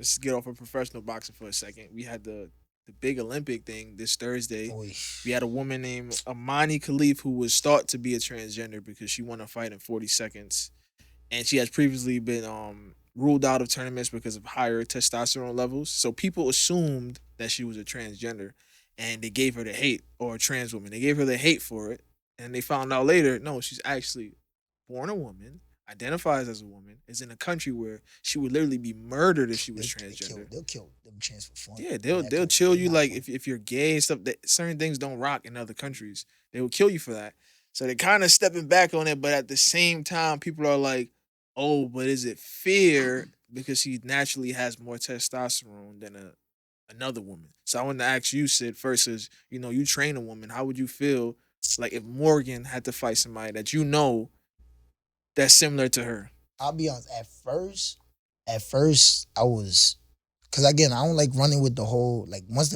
let's get off of professional boxing for a second. We had the big Olympic thing this Thursday. Oy. We had a woman named Imane Khelif who was thought to be a transgender because she won a fight in 40 seconds, and she has previously been ruled out of tournaments because of higher testosterone levels. So people assumed that she was a transgender, and they gave her the hate, or a trans woman. They gave her the hate for it, and they found out later, no, she's actually born a woman, identifies as a woman, is in a country where she would literally be murdered if she was transgender. They'll kill them trans for fun. Yeah, In that they'll country. chill They you not like fun. if you're gay and stuff. That certain things don't rock in other countries. They will kill you for that. So they're kind of stepping back on it, but at the same time, people are like, "Oh, but is it fair because she naturally has more testosterone than another woman?" So I wanted to ask you, Sid, first is you train a woman. How would you feel like if Morgan had to fight somebody that that's similar to her? I'll be honest. At first, I was, because again, I don't like running with the whole, like, once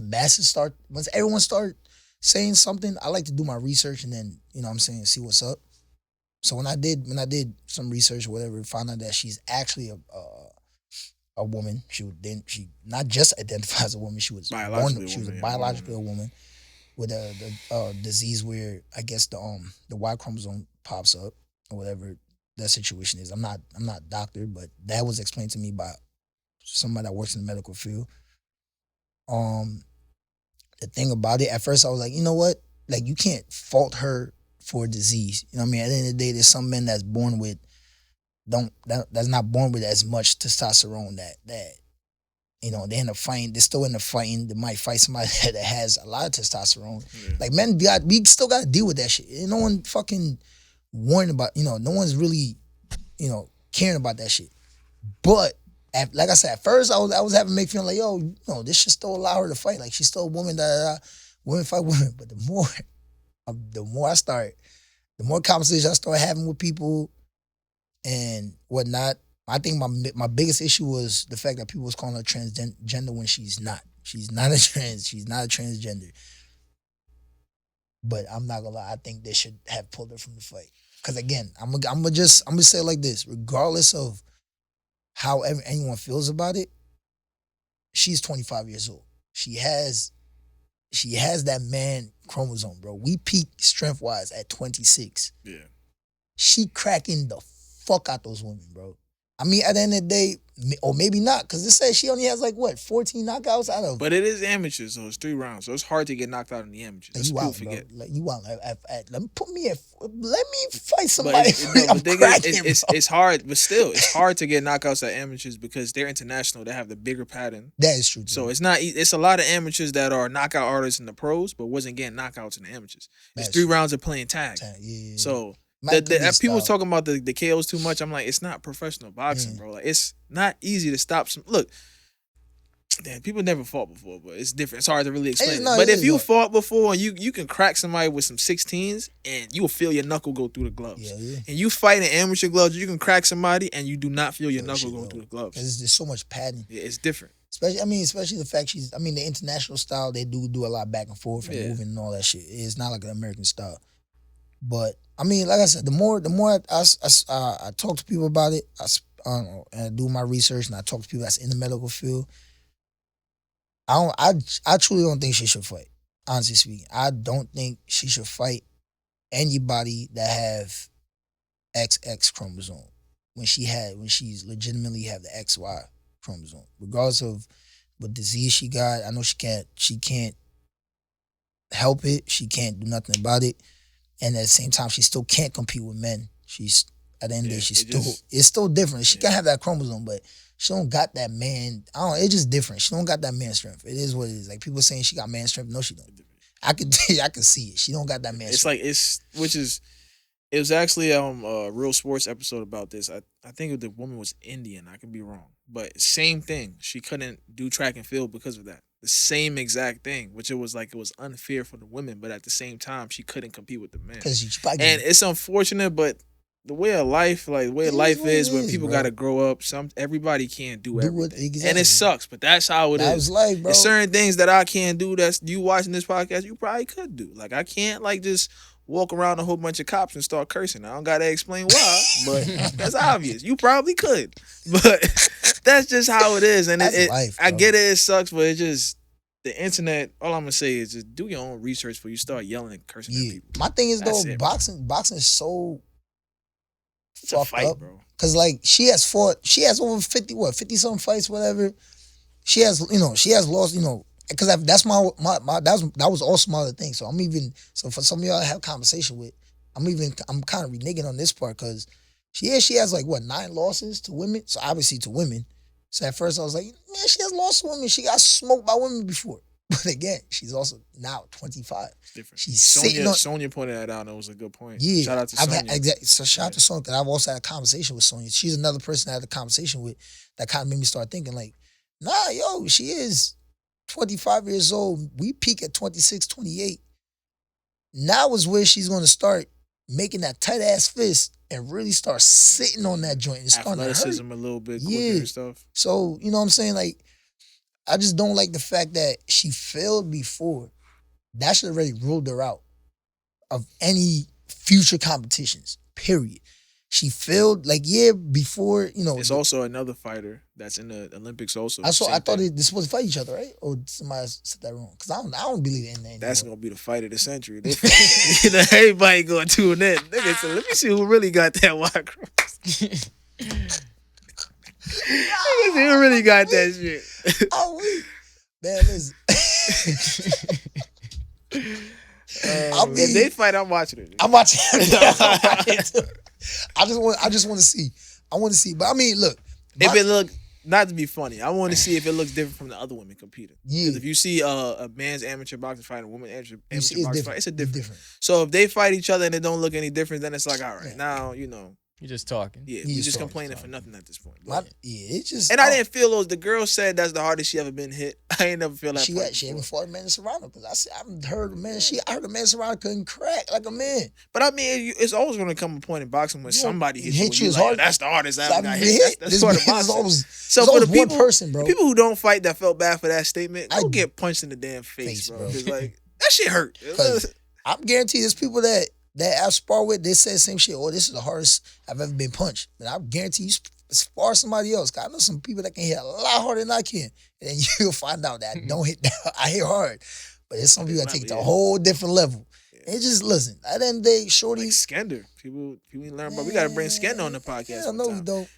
everyone start saying something, I like to do my research and then what I'm saying, see what's up. So when I did some research or whatever, found out that she's actually a woman. She not just identifies as a woman. She was Biologically born. a She was a woman, yeah, biologically a woman with a disease where I guess the Y chromosome pops up or whatever that situation is. I'm not a doctor, but that was explained to me by somebody that works in the medical field. Um, the thing about it, at first I was like, you know what? Like, you can't fault her for a disease. You know what I mean? At the end of the day, there's some men that's born with that's not born with as much testosterone that they end up fighting. They're still in the fighting. They might fight somebody that has a lot of testosterone. Yeah. Like, we still got to deal with that shit. And no one fucking worrying about. No one's really caring about that shit. But like I said, at first I was having make feeling like, yo, this should still allow her to fight. Like, she's still a woman. Women fight women. But the more conversations I start having with people and whatnot, I think my biggest issue was the fact that people was calling her transgender when she's not. She's not a trans. She's not a transgender. But I'm not gonna lie. I think they should have pulled her from the fight. Because again, I'm gonna say it like this. Regardless of how anyone feels about it, she's 25 years old. She has that man chromosome, bro. We peak strength wise at 26. Yeah. She cracking the fuck out those women, bro. I mean, at the end of the day, or maybe not, because it says she only has 14 knockouts out of. But it is amateurs, so it's 3 rounds. So it's hard to get knocked out in the amateurs. That's what people forget. Like, you out. Let me fight somebody. But the thing is, it's hard, but still, it's hard to get knockouts at amateurs because they're international. They have the bigger pattern. That is true. Too. So it's not. It's a lot of amateurs that are knockout artists in the pros, but wasn't getting knockouts in the amateurs. It's 3 rounds of playing tag. Yeah. So style. people talking about the KOs too much. I'm like, it's not professional boxing, bro. Like, it's not easy to stop some. Look, damn, people never fought before, but it's different. It's hard to really explain. But if you fought before, you can crack somebody with some 16s, and you will feel your knuckle go through the gloves. Yeah. And you fight in amateur gloves, you can crack somebody, and you do not feel your knuckle going through the gloves. There's so much padding. Yeah, it's different. Especially the fact the international style, they do a lot back and forth and moving and all that shit. It's not like an American style. But I mean, like I said, the more I talk to people about it, and I do my research and I talk to people that's in the medical field. I truly don't think she should fight. Honestly speaking, I don't think she should fight anybody that have XX chromosome when she's legitimately have the XY chromosome, regardless of what disease she got. I know she can't help it. She can't do nothing about it. And at the same time, she still can't compete with men. She's at the end of the day, it's still different. She can have that chromosome, but she don't got that man. It's just different. She don't got that man strength. It is what it is. Like, people saying she got man strength. No, she don't. I can see it. She don't got that man strength. It was actually a Real Sports episode about this. I think the woman was Indian. I could be wrong, but same thing. She couldn't do track and field because of that. The same exact thing, which it was unfair for the women, but at the same time, she couldn't compete with the men. And it's unfortunate, but the way of life, is when people got to grow up. Everybody can't do everything, exactly. And it sucks. But that's how it is. That's life, bro. There's certain things that I can't do. That's you watching this podcast. You probably could do. Like, I can't just walk around a whole bunch of cops and start cursing. I don't gotta explain why, but that's obvious. You probably could, but that's just how it is. And That's life, I bro. get it sucks, but it just the internet. All I'm gonna say is just do your own research before you start yelling and cursing at Yeah. people. My thing is That's though, it. boxing is so It's a fucked fight, up. bro. Cause like she has over 50 something fights, whatever. She has lost, because that's that was also my other thing. So for some of y'all I have conversation with, I'm kind of reneging on this part because she has like what 9 losses to women. So obviously to women. So at first I was like, man, she has lost to women. She got smoked by women before. But again, she's also now 25. It's different. She's sitting on. Sonya pointed that out, and it was a good point. Yeah, Shout out to I've Sonya. had, exactly. So shout out to Sonya because I've also had a conversation with Sonya. She's another person I had a conversation with that kind of made me start thinking like, nah, yo, she is 25 years old. We peak at 26, 28. Now is where she's going to start making that tight ass fist and really start sitting on that joint and starting to hurt. Athleticism a little bit quicker Yeah. and stuff. So you know what I'm saying? Like, I just don't like the fact that she failed before. That should already ruled her out of any future competitions. Period. She failed before, It's also another fighter that's in the Olympics also. I Same thought thing. they're supposed to fight each other, right? Or somebody said that wrong? Because I don't believe in that. That's gonna be the fight of the century. Everybody gonna tune in. Nigga, so let me see who really got that wide cross. Nigga, see who really got that shit. Oh, wait. Man, listen. If they fight, I'm watching it. I'm watching. I just want to see. I want to see. But I mean, look. If it look, not to be funny, I want to see if it looks different from the other women competing. Yeah. Because if you see a man's amateur boxing fight and a woman's amateur It's boxing fight, it's a different. different. So if they fight each other and it don't look any different, then it's like, all right, now You're just talking. yeah, You we just just talking, complaining for nothing at this point. It's just. And I didn't feel those. The girl said that's the hardest she ever been hit. I ain't never feel that. She haven't fought Amanda Serrano because I heard Amanda Serrano couldn't crack like a man. But I mean, it's always going to come a point in boxing when somebody hits you. hit you You as like, hard. that's the hardest I So ever got hit. That's This part of man is boxing. always, So there's for the always one people, person, bro. the people who don't fight that felt bad for that statement, I- don't get punched in the damn face, bro. bro. It's like that shit hurt. 'Cause I'm guaranteed there's people that I spar with, they say the same shit. Oh, this is the hardest I've ever been punched. But I guarantee you spar somebody else. 'Cause I know some people that can hit a lot harder than I can. And then you'll find out that I don't hit I hit hard. But there's some people that take it to a whole different level. And just listen, at the end of the day, Shorty. Like Skender. People learn about. We got to bring Skender on the podcast. Yeah, no, we sometime. don't.